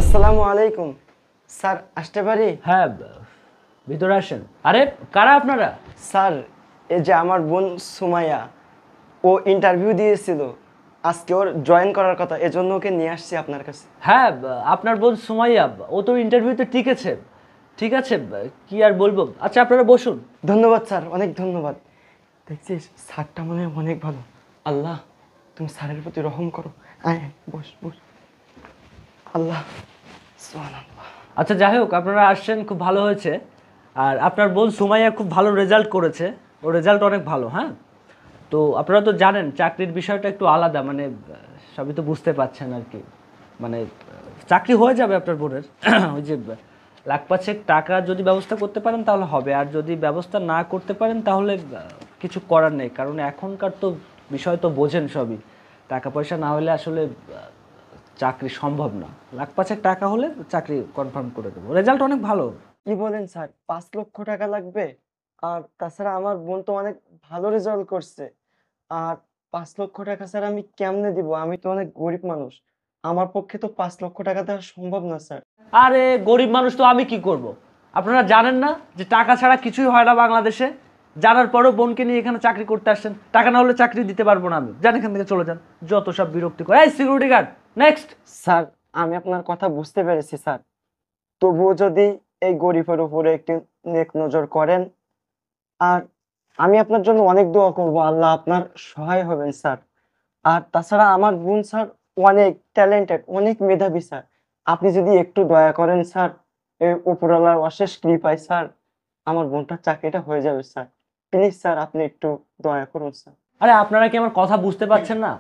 আসসালামু আলাইকুম স্যার, আসতে পারি? হ্যাঁ, ভিতরে আসেন। আরে কারা আপনারা? স্যার, এই যে আমার বোন সুমাইয়া, ও ইন্টারভিউ দিয়েছিল, আজকে ওর জয়েন করার কথা, এজন্য ওকে নিয়ে আসছি আপনার কাছে। হ্যাঁ, আপনার বোন সুমাইয়া, ও তো ইন্টারভিউতে ঠিক আছে। ঠিক আছে, কি আর বলবো। আচ্ছা আপনারা বসুন। ধন্যবাদ স্যার, অনেক ধন্যবাদ। দেখছিস স্যারটা মনে হয় অনেক ভালো। আল্লাহ, তুমি স্যারের প্রতি রহম করো। আয় আয়, বস বস। আল্লাহ, সুবহানাল্লাহ। আচ্ছা যাই হোক, আপনারা আসছেন, খুব ভালো হয়েছে। আর আপনার বোন সুমাইয়া খুব ভালো রেজাল্ট করেছে, ওর রেজাল্ট অনেক ভালো। হ্যাঁ, তো আপনারা তো জানেন চাকরির বিষয়টা একটু আলাদা, মানে সবই তো বুঝতে পারছেন আর কি। মানে চাকরি হয়ে যাবে আপনার বোনের। ওই যে লাখ পাঁচেক টাকা যদি ব্যবস্থা করতে পারেন তাহলে হবে, আর যদি ব্যবস্থা না করতে পারেন তাহলে কিছু করার নেই। কারণ এখনকার তো বিষয় তো বোঝেন সবই, টাকা পয়সা না হলে আসলে চাকরি সম্ভব না। লাখ পাঁচেক টাকা হলে চাকরি কনফার্ম করে দেবো, রেজাল্ট অনেক ভালো। কি বলেন স্যার, 5 লক্ষ টাকা লাগবে? আর তাছাড়া আমার বোন তো অনেক ভালো রেজাল্ট করছে। আর 5 লক্ষ টাকা স্যার আমি কেমনে দিব? আমি তো অনেক গরিব মানুষ। আমার পক্ষে তো 5 লক্ষ টাকা দেওয়া সম্ভব না স্যার। আরে গরিব মানুষ তো আমি কি করব? আপনারা জানেন না যে টাকা ছাড়া কিছুই হয় না বাংলাদেশে? জানার পরও বোনকে নিয়ে এখানে চাকরি করতে আসছেন। টাকা না হলে চাকরি দিতে পারবো না আমি। যান এখান থেকে, চলে যান। যত সব বিরক্তি করে। এই সিকিউরিটি গার্ড, নেক্সট। স্যার, আমি আপনার কথা বুঝতে পেরেছি স্যার। তবুও যদি এই গরিবের উপরে একটু নেক নজর করেন, আর আমি আপনার জন্য অনেক দোয়া করব, আল্লাহ আপনার সহায় হবেন স্যার। আর তাছাড়া আমার বোন স্যার অনেক ট্যালেন্টেড, অনেক মেধাবী স্যার। আপনি যদি একটু দয়া করেন স্যার, এই উপরওয়ালার অশেষ কৃপায় স্যার আমার বোনটার চাকরিটা হয়ে যাবে স্যার। প্লিজ স্যার, আপনি একটু দয়া করুন স্যার। আরে আপনারা কি আমার কথা বুঝতে পারছেন না?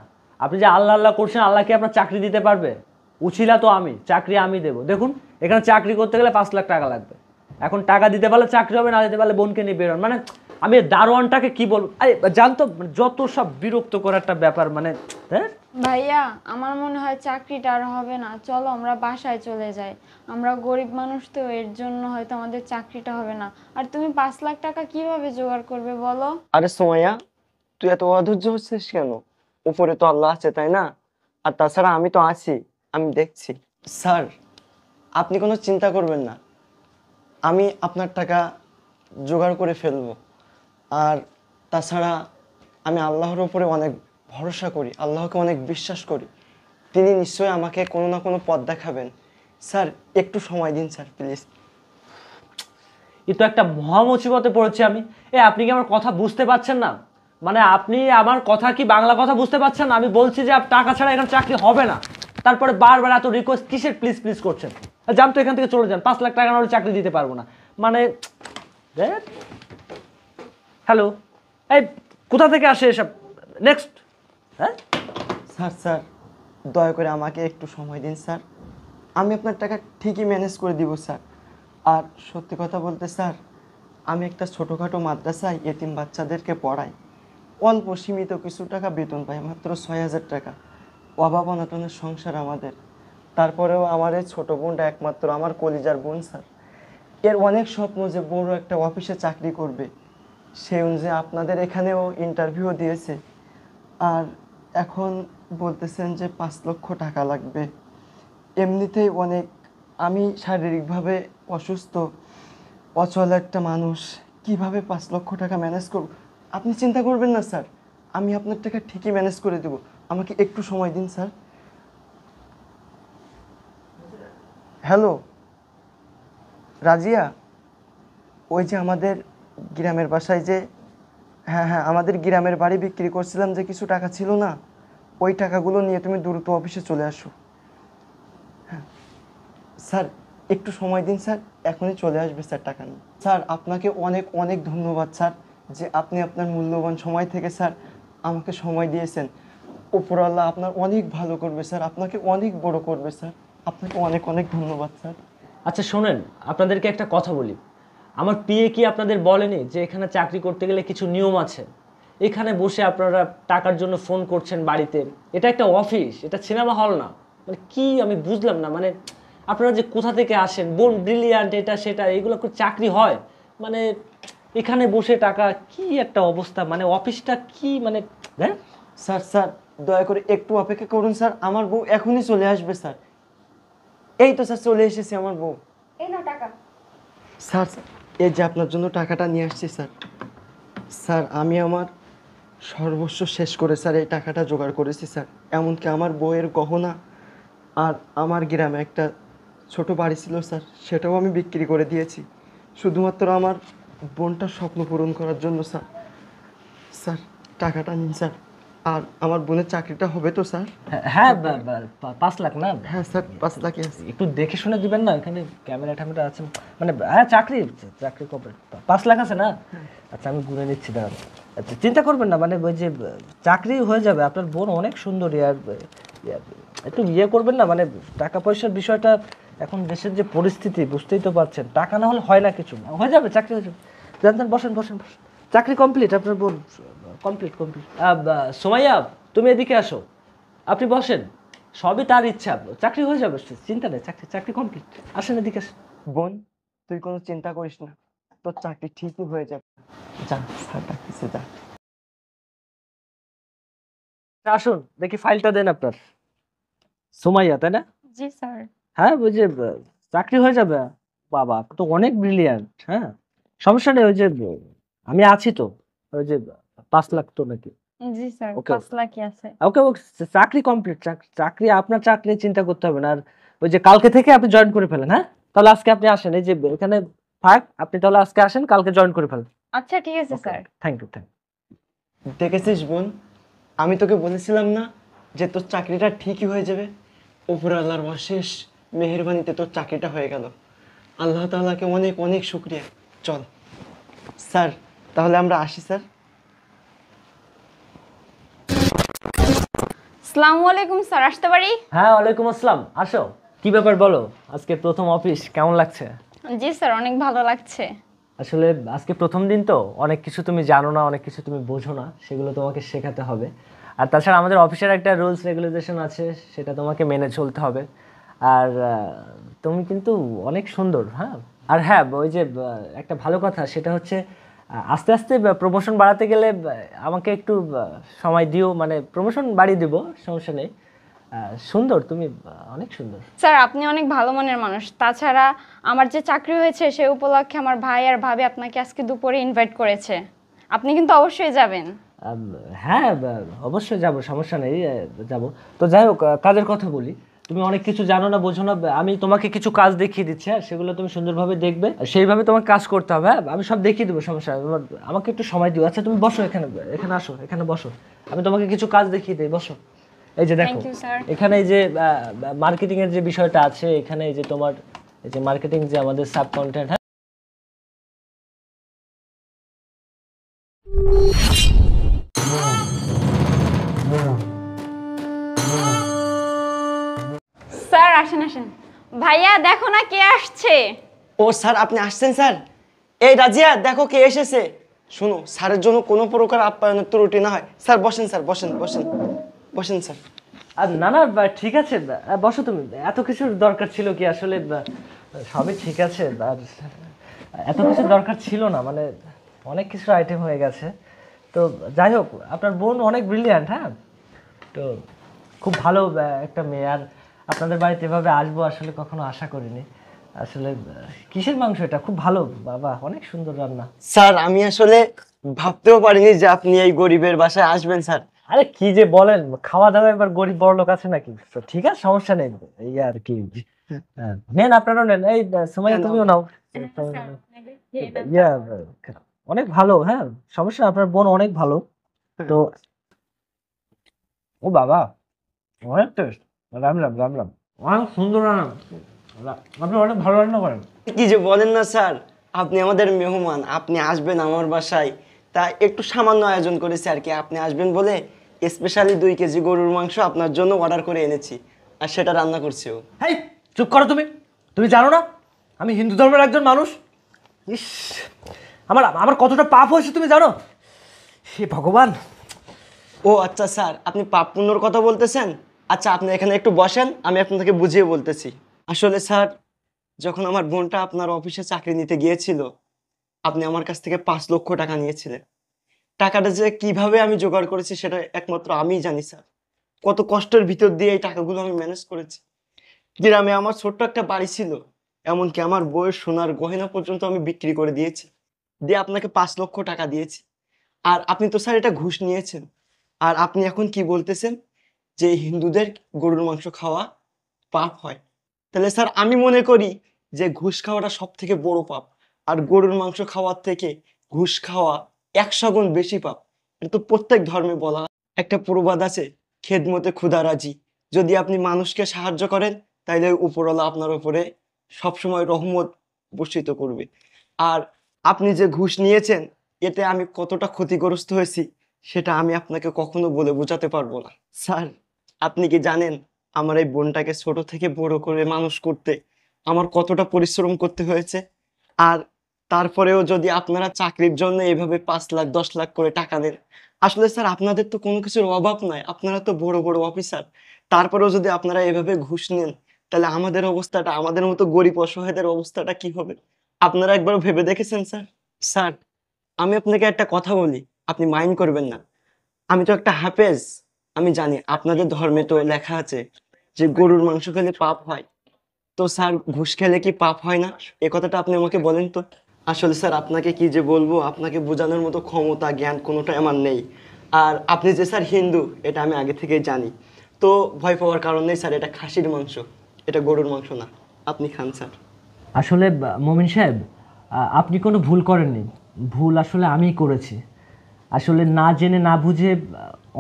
আপনি যে আল্লাহ আল্লাহ করছেন, আল্লাহ কি আপনার চাকরি দিতে পারবে? উছিলা তো আমি, চাকরি আমি দেবো। দেখুন, এখানে চাকরি করতে গেলে 5 লাখ টাকা লাগবে। এখন টাকা দিতে পারলে চাকরি হবে, না দিতে পারলে বোনকে নিয়ে বেরোন। মানে আমি দারোয়ানটাকে কি বলবো? আরে জানতো, যত সব বিরক্ত করার একটা ব্যাপার। মানে হ্যাঁ, ভাইয়া, আমার মনে হয় চাকরিটা আর হবে না, চলো আমরা বাসায় চলে যাই। আমরা গরিব মানুষ তো, এর জন্য হয়তো আমাদের চাকরিটা হবে না। আর তুমি 5 লাখ টাকা কিভাবে জোগাড় করবে বলো? আরে সোমাইয়া, তুই এত অধৈর্য হচ্ছিস কেন? উপরে তো আল্লাহ আছে, তাই না? আর তাছাড়া আমি তো আছি, আমি দেখছি। স্যার, আপনি কোনো চিন্তা করবেন না, আমি আপনার টাকা জোগাড় করে ফেলবো। আর তাছাড়া আমি আল্লাহর উপরে অনেক ভরসা করি, আল্লাহকে অনেক বিশ্বাস করি। তিনি নিশ্চয়ই আমাকে কোনো না কোনো পথ দেখাবেন। স্যার, একটু সময় দিন স্যার, প্লিজ। এ তো একটা মহা মুসিবতে পড়েছি আমি। আপনি কি আমার কথা বুঝতে পারছেন না? মানে আপনি আমার কথা কি বাংলা কথা বুঝতে পারছেন না? আমি বলছি যে টাকা ছাড়া এখানে চাকরি হবে না, তারপরে বারবার এত রিকোয়েস্ট কিসের প্লিজ প্লিজ করছেন? যান তো এখান থেকে, চলে যান। 5 লাখ টাকা না হলে চাকরি দিতে পারবো না। মানে হ্যালো, এই কোথা থেকে আসে এসব? নেক্সট। হ্যাঁ, স্যার স্যার, দয়া করে আমাকে একটু সময় দিন স্যার, আমি আপনার টাকা ঠিকই ম্যানেজ করে দিব স্যার। আর সত্যি কথা বলতে স্যার, আমি একটা ছোটোখাটো মাদ্রাসায় এতিম বাচ্চাদেরকে পড়াই। অল্প সীমিত কিছু টাকা বেতন পাই, মাত্র 6,000 টাকা। অভাব অনটনের সংসার আমাদের। তারপরেও আমার এই ছোটো বোনটা একমাত্র আমার কলিজার বোন স্যার। এর অনেক স্বপ্ন যে বড় একটা অফিসে চাকরি করবে। সেই অনুযায়ী আপনাদের এখানেও ইন্টারভিউ দিয়েছে। আর এখন বলতেছেন যে 5 লক্ষ টাকা লাগবে। এমনিতেই অনেক, আমি শারীরিকভাবে অসুস্থ, অচল একটা মানুষ। কিভাবে 5 লক্ষ টাকা ম্যানেজ করব? আপনি চিন্তা করবেন না স্যার, আমি আপনার টাকা ঠিকই ম্যানেজ করে দেব। আমাকে একটু সময় দিন স্যার। হ্যালো রাজিয়া, ওই যে আমাদের গ্রামের বাসায় যে, হ্যাঁ হ্যাঁ, আমাদের গ্রামের বাড়ি বিক্রি করছিলাম যে কিছু টাকা ছিল না, ওই টাকাগুলো নিয়ে তুমি দ্রুত অফিসে চলে আসো। হ্যাঁ স্যার, একটু সময় দিন স্যার, এখনই চলে আসবে স্যার টাকা নিয়ে। স্যার, আপনাকে অনেক অনেক ধন্যবাদ স্যার, যে আপনি আপনার মূল্যবান সময় থেকে স্যার আমাকে সময় দিয়েছেন। উপরওয়ালা আপনার অনেক ভালো করবে স্যার, আপনাকে অনেক বড় করবে স্যার। আপনাকে অনেক অনেক ধন্যবাদ স্যার। আচ্ছা শোনেন, আপনাদেরকে একটা কথা বলি। আমার পিএ কি আপনাদের বলেনি যে এখানে চাকরি করতে গেলে কিছু নিয়ম আছে? এখানে বসে আপনারা টাকার জন্য ফোন করছেন বাড়িতে। এটা একটা অফিস, এটা সিনেমা হল না। মানে কি আমি বুঝলাম না। মানে আপনারা যে কোথা থেকে আসেন, বোন ব্রিলিয়ান্ট, এটা সেটা, এগুলো করে চাকরি হয়? মানে এখানে বসে টাকা, কি একটা অবস্থা। মানে অফিসটা কি, মানে হ্যাঁ। স্যার স্যার, দয়া করে একটু অপেক্ষা করুন স্যার, আমার বউ এখনই চলে আসবে স্যার। এই তো স্যার চলে এসেছে আমার বউ। এই নাও টাকা। স্যার এই যে আপনার জন্য টাকাটা নিয়ে আসছি স্যার। স্যার আমি আমার সর্বস্ব শেষ করে স্যার এই টাকাটা জোগাড় করেছি স্যার। এমনকি আমার বউয়ের গহনা আর আমার গ্রামে একটা ছোট বাড়ি ছিল স্যার, সেটাও আমি বিক্রি করে দিয়েছি শুধুমাত্র আমার বোনটার স্বপ্ন পূরণ করার জন্য স্যার। স্যার টাকাটা নিন স্যার। আর আমার বোনের চাকরিটা হবে তো স্যার? হ্যাঁ 5 লাখ না? হ্যাঁ স্যার 5 লাখই আছে। একটু দেখে শুনে দিবেন না, এখানে ক্যামেরা ট্যামেরা আছে মানে। হ্যাঁ চাকরি কবে 5 লাখ আছে না? আচ্ছা আমি গুনে নিচ্ছি, দাঁড়ান। আচ্ছা চিন্তা করবেন না, মানে ওই যে চাকরি হয়ে যাবে। আপনার বোন অনেক সুন্দরী, আর একটু ইয়ে করবেন না, মানে টাকা পয়সার বিষয়টা এখন দেশের যে পরিস্থিতি বুঝতেই তো পারছেন, টাকা না হলে হয় না কিছু। হয়ে যাবে, চাকরি হয়ে যাবে। জানতেন, বসেন বসেন বসেন। চাকরি কমপ্লিট, আপনার বোন কমপ্লিট। সোমাইয়া তুমি এদিকে আসো, আপনি বসেন। সবই তার ইচ্ছা, চাকরি হয়ে যাবে, চিন্তা নেই, চাকরি কমপ্লিট। আসেন এদিকে আসেন। বোন তুই কোনো চিন্তা করিস না, তোর চাকরি ঠিকই হয়ে যাবে। যা স্যার ডাকতেছে, যা। আসুন দেখি ফাইলটা দেন আপনার। সোমাইয়া তাই না? জি স্যার। হ্যাঁ ওই যে চাকরি হয়ে যাবে। বাবা আপনি তো অনেক ব্রিলিয়ান্ট। হ্যাঁ সমস্যা নেই, ওই যে আমি আছি তো। ওই যে 5 লাখ তো নাকি? জি স্যার, Okay. 5 লাখই আছে। ওকে চাকরি কমপ্লিট। চাকরি, আপনার চাকরি চিন্তা করতে হবে না। আর ওই যে কালকে থেকে আপনি জয়েন করে ফেলেন। হ্যাঁ তাহলে আজকে আপনি আসেন, এই যে এখানে থাক, আপনি তাহলে আজকে আসেন, কালকে জয়েন করে ফেলেন। আচ্ছা ঠিক আছে স্যার। Thank you. দেখেছিস বোন, আমি তোকে বলেছিলাম না যে তোর চাকরিটা ঠিকই হয়ে যাবে। উপরওয়ালার অশেষ মেহেরবানিতে তোর চাকরিটা হয়ে গেল। আল্লাহ তাআলাকে অনেক অনেক শুকরিয়া। চল স্যার, তাহলে আমরা আসি স্যার। আসসালামু আলাইকুম স্যার, আসতে পারি? হ্যাঁ ওয়ালাইকুম আসসালাম, আসো। কি ব্যাপার বলো, আজকে প্রথম অফিস কেমন লাগছে? জি স্যার, অনেক ভালো লাগছে। আসলে আজকে প্রথম দিন তো, অনেক কিছু তুমি জানো না, অনেক কিছু তুমি বোঝো না, সেগুলো তোমাকে শেখাতে হবে। আর তাছাড়া আমাদের অফিসের একটা রুলস রেগুলেশন আছে, সেটা তোমাকে মেনে চলতে হবে। আর তুমি কিন্তু অনেক সুন্দর। হ্যাঁ আর হ্যাঁ ওই যে একটা ভালো কথা, সেটা হচ্ছে আস্তে আস্তে প্রমোশন বাড়াতে গেলে আমাকে একটু সময় দিও, মানে প্রমোশন বাড়িয়ে দেবো, সমস্যা নেই। সুন্দর তুমি, অনেক সুন্দর। স্যার আপনি অনেক ভালো মনের মানুষ। তাছাড়া আমার যে চাকরি হয়েছে সেই উপলক্ষে আমার ভাই আর ভাবি আপনাকে আজকে দুপুরে ইনভাইট করেছে, আপনি কিন্তু অবশ্যই যাবেন। আম, হ্যাঁ অবশ্যই যাব, সমস্যা নেই, যাব। তো যাই হোক, কাজের কথা বলি। তুমি অনেক কিছু জানো না, বোঝো না, আমি তোমাকে কিছু কাজ দেখিয়ে দিচ্ছি। হ্যাঁ সেগুলো তুমি সুন্দরভাবে দেখবে, আর সেইভাবে তোমাকে কাজ করতে হবে। হ্যাঁ আমি সব দেখিয়ে দেবো, সমস্যা নেই। আমাকে একটু সময় দিও। আচ্ছা তুমি বসো, এখানে এখানে আসো, এখানে বসো, আমি তোমাকে কিছু কাজ দেখিয়ে দিই, বসো। এই যে দেখো, থ্যাংক ইউ স্যার। এখানে এই যে মার্কেটিং এর যে বিষয়টা আছে, এখানে এই যে তোমার এই যে মার্কেটিং, যে আমাদের সাব কন্টেন্ট। হ্যাঁ স্যার আসেন আসেন। ভাইয়া দেখো না কে আসছে। ও স্যার আপনি আসছেন স্যার? এই রাজিয়া দেখো কে এসেছে। শোনো, স্যারের জন্য কোনো প্রকার আপ্যায়নের ত্রুটি না হয়। স্যার বসেন, স্যার বসেন বসেন বসেন স্যার। আর না না ঠিক আছে, বসো তুমি। এত কিছুর দরকার ছিল কি আসলে? সবই ঠিক আছে, আর এত কিছু দরকার ছিল না, মানে অনেক কিছু আইটেম হয়ে গেছে। তো যাই হোক, আপনার বোন অনেক ব্রিলিয়ান্ট। হ্যাঁ তো খুব ভালো একটা মেয়ে। আর আপনাদের বাড়িতে এভাবে আসবো আসলে কখনো আশা করিনি। আসলে কিসের মাংস এটা? খুব ভালো বাবা, অনেক সুন্দর রান্না। স্যার আমি আসলে ভাবতেও পারিনি যে আপনি এই গরিবের বাসায় আসবেন স্যার। আরে কি যে বলেন, খাওয়া দাওয়া এবার গরিব বড় লোক আছে নাকি? তো ঠিক আছে, সমস্যা নেই, এই আর কি। হ্যাঁ, নেন আপনারাও নেন। এই সময় তুমিও নাও। ইয়া, অনেক ভালো। হ্যাঁ সমস্যা না, আপনার বোন অনেক ভালো। তো ও বাবা, অনেক টেস্ট। রাম রাম রাম রাম, অনেক সুন্দর রান্না। আপনি অনেক ভালো রান্না করেন। কি যে বলেন না স্যার, আপনি আমাদের মেহমান, আপনি আসবেন আমার বাসায়, তা একটু সামান্য আয়োজন করেছি আর কি। আপনি আসবেন বলে স্পেশালি 2 কেজি গরুর মাংস আপনার জন্য অর্ডার করে এনেছি, আর সেটা রান্না করছিও। হেই চুপ করো তুমি। তুমি জানো না আমি হিন্দু ধর্মের একজন মানুষ? ইস, আমার আমার কতটা পাপ হয়েছে তুমি জানো? হে ভগবান। ও আচ্ছা স্যার, আপনি পাপ পুণ্যর কথা বলতেছেন? আচ্ছা আপনি এখানে একটু বসেন, আমি আপনাকে বুঝিয়ে বলতেছি। আসলে স্যার, যখন আমার বোনটা আপনার অফিসে চাকরি নিতে গিয়েছিল, আপনি আমার কাছ থেকে 5 লক্ষ টাকা নিয়েছিলেন। টাকাটা যে কিভাবে আমি জোগাড় করেছি সেটা একমাত্র আমিই জানি স্যার। কত কষ্টের ভিতর দিয়ে এই টাকাগুলো আমি ম্যানেজ করেছি। গ্রামে আমার ছোট্ট একটা বাড়ি ছিল, এমনকি আমার বউয়ের সোনার গয়না পর্যন্ত আমি বিক্রি করে দিয়েছি, দিয়ে আপনাকে 5 লক্ষ টাকা দিয়েছি। আর আপনি তো স্যার এটা ঘুষ নিয়েছেন। আর আপনি এখন কি বলতেছেন যে হিন্দুদের গরুর মাংস খাওয়া পাপ হয়। তাহলে স্যার আমি মনে করি যে ঘুষ খাওয়াটা সব থেকে বড় পাপ। আর গরুর মাংস খাওয়ার থেকে ঘুষ খাওয়া 100 গুণ বেশি পাপ। এটা তো প্রত্যেক ধর্মে বলা হয়। একটা প্রবাদ আছে, খেদমতে খুদা রাজি। যদি আপনি মানুষকে সাহায্য করেন তাইলে উপরওয়ালা আপনার উপরে সবসময় রহমত বর্ষিত করবে। আর আপনি যে ঘুষ নিয়েছেন, এতে আমি কতটা ক্ষতিগ্রস্ত হয়েছি সেটা আমি আপনাকে কখনো বলে বোঝাতে পারবো না। স্যার, আপনি কি জানেন আমার এই বোনটাকে ছোট থেকে বড় করে মানুষ করতে আমার কতটা পরিশ্রম করতে হয়েছে? আর তারপরেও যদি আপনারা চাকরির জন্য এভাবে 5 লাখ 10 লাখ করে টাকা দেন, আসলে স্যার আপনাদের তো কোনো কিছুর অভাব নাই, আপনারা তো বড় বড় অফিসার। তারপরেও যদি আপনারা এভাবে ঘুষ নেন, তাহলে আমাদের অবস্থাটা, আমাদের মতো গরিব অসহায়দের অবস্থাটা কি হবে? আপনারা একবার ভেবে দেখেছেন স্যার? স্যার, আমি আপনাকে একটা কথা বলি, আপনি মাইন্ড করবেন না। আমি তো একটা হাফেজ। আমি জানি আপনাদের ধর্মে তো লেখা আছে যে গরুর মাংস খেলে পাপ হয়। তো স্যার, ঘুষ খেলে কি পাপ হয় না? এ কথাটা আপনি আমাকে বলেন তো। আসলে স্যার আপনাকে কি যে বলবো, আপনাকে বোঝানোর মতো ক্ষমতা জ্ঞান কোনোটাই আমার নেই। আর আপনি যে স্যার হিন্দু, এটা আমি আগে থেকেই জানি। তো ভয় পাওয়ার কারণ নেই স্যার, এটা খাসির মাংস, এটা গরুর মাংস না। আপনি খান স্যার। আসলে মমিন সাহেব, আপনি কোনো ভুল করেননি। ভুল আসলে আমিই করেছি। আসলে না জেনে না বুঝে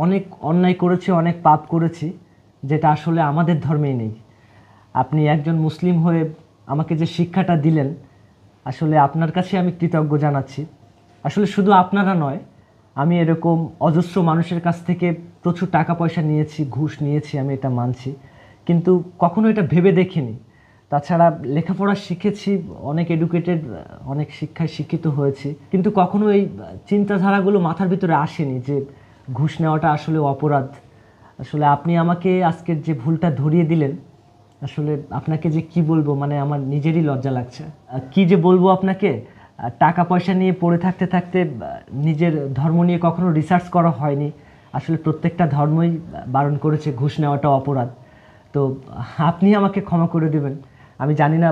অনেক অন্যায় করেছি, অনেক পাপ করেছি, যেটা আসলে আমাদের ধর্মেই নেই। আপনি একজন মুসলিম হয়ে আমাকে যে শিক্ষাটা দিলেন, আসলে আপনার কাছে আমি কৃতজ্ঞ জানাচ্ছি। আসলে শুধু আপনারা নয়, আমি এরকম অজস্র মানুষের কাছ থেকে প্রচুর টাকা পয়সা নিয়েছি, ঘুষ নিয়েছি, আমি এটা মানছি, কিন্তু কখনো এটা ভেবে দেখিনি। তাছাড়া লেখাপড়া শিখেছি, অনেক এডুকেটেড, অনেক শিক্ষায় শিক্ষিত হয়েছি, কিন্তু কখনো এই চিন্তাধারাগুলো মাথার ভিতরে আসেনি যে ঘুষ নেওয়াটা আসলে অপরাধ। আসলে আপনি আমাকে আজকের যে ভুলটা ধরিয়ে দিলেন, আসলে আপনাকে যে কি বলবো, মানে আমার নিজেরই লজ্জা লাগছে। কি যে বলবো আপনাকে, টাকা পয়সা নিয়ে পড়ে থাকতে থাকতে নিজের ধর্ম নিয়ে কখনো রিসার্চ করা হয়নি। আসলে প্রত্যেকটা ধর্মই বারণ করেছে ঘুষ নেওয়াটা অপরাধ। তো আপনি আমাকে ক্ষমা করে দেবেন। আমি জানি না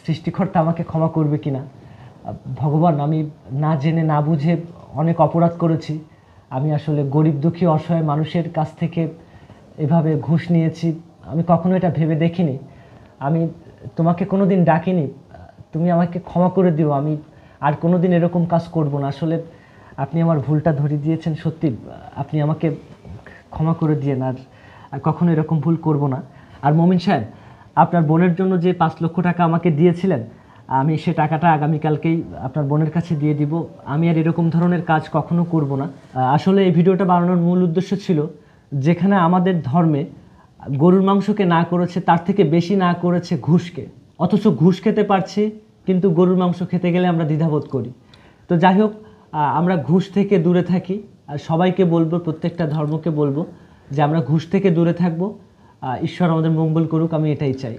সৃষ্টিকর্তা আমাকে ক্ষমা করবে কিনা। ভগবান, আমি না জেনে না বুঝে অনেক অপরাধ করেছি। আমি আসলে গরিব দুঃখী অসহায় মানুষের কাছ থেকে এভাবে ঘুষ নিয়েছি, আমি কখনো এটা ভেবে দেখিনি। আমি তোমাকে কোনো দিন ডাকিনি, তুমি আমাকে ক্ষমা করে দিও। আমি আর কোনো দিন এরকম কাজ করব না। আসলে আপনি আমার ভুলটা ধরিয়ে দিয়েছেন, সত্যি আপনি আমাকে ক্ষমা করে দিয়েন। আর কখনো এরকম ভুল করব না। আর মমিন সাহেব, আপনার বোনের জন্য যে 5 লক্ষ টাকা আমাকে দিয়েছিলেন, আমি সে টাকাটা আগামীকালকেই আপনার বোনের কাছে দিয়ে দিব। আমি আর এরকম ধরনের কাজ কখনো করব না। আসলে এই ভিডিওটা বানানোর মূল উদ্দেশ্য ছিল, যেখানে আমাদের ধর্মে গরুর মাংসকে না করেছে, তার থেকে বেশি না করেছে ঘুষকে, অথচ ঘুষ খেতে পারছি, কিন্তু গরুর মাংস খেতে গেলে আমরা দ্বিধাবোধ করি। তো যাই হোক, আমরা ঘুষ থেকে দূরে থাকি। আর সবাইকে বলবো, প্রত্যেকটা ধর্মকে বলবো যে আমরা ঘুষ থেকে দূরে থাকবো। ঈশ্বর আমাদের মঙ্গল করুক, আমি এটাই চাই।